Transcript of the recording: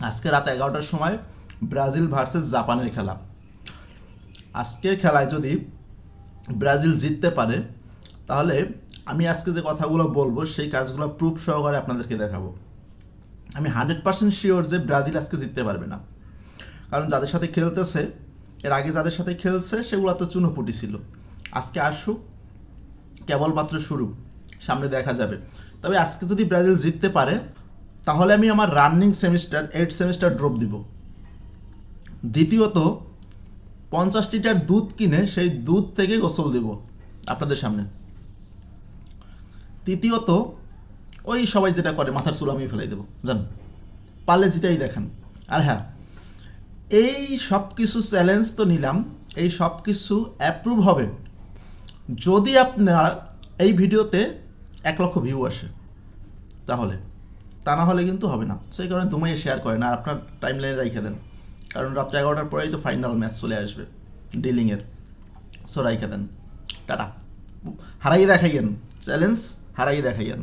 আজকে রাত 11টার সময় ব্রাজিল ভার্সেস জাপানের খেলা। আজকের খেলায় যদি ব্রাজিল জিততে পারে তাহলে আমি আজকে যে কথাগুলো বলবো সেই কাজগুলো প্রুফ সহকারে আপনাদেরকে দেখাবো। আমি 100% শিওর যে ব্রাজিল আজকে জিততে পারবে না, কারণ যাদের সাথে খেলতেছে, এর আগে যাদের সাথে খেলছে সেগুলো তো চুনোপুটি ছিল। আজকে আসুক, কেবলমাত্র শুরু, সামনে দেখা যাবে। তবে আজকে যদি ব্রাজিল জিততে পারে তাহলে আমি আমার রানিং সেমিস্টার 8 সেমিস্টার ড্রপ দিব। দ্বিতীয়ত 50 লিটার দুধ কিনে সেই দুধ থেকে গোসল দিব আপনাদের সামনে। তৃতীয়ত ওই সবাই যেটা করে মাথার চুল আমি ফেলাই দেবো, জান, পারলে যেটাই দেখেন। আর হ্যাঁ, এই সব কিছু চ্যালেঞ্জ তো নিলাম, এই সব কিছু অ্যাপ্রুভ হবে যদি আপনার এই ভিডিওতে 1 লক্ষ ভিউ আসে, তাহলে। তা না হলে কিন্তু হবে না। সেই কারণে দুমাইয়ে শেয়ার করেন আর আপনার টাইম লাইনে রেখে দেন, কারণ রাত্রে 11টার পরেই তো ফাইনাল ম্যাচ চলে আসবে ডিলিংয়ের। সো রাইখে দেন। টাটা। হারাই দেখাইয়েন, চ্যালেঞ্জ হারাই দেখাইয়েন।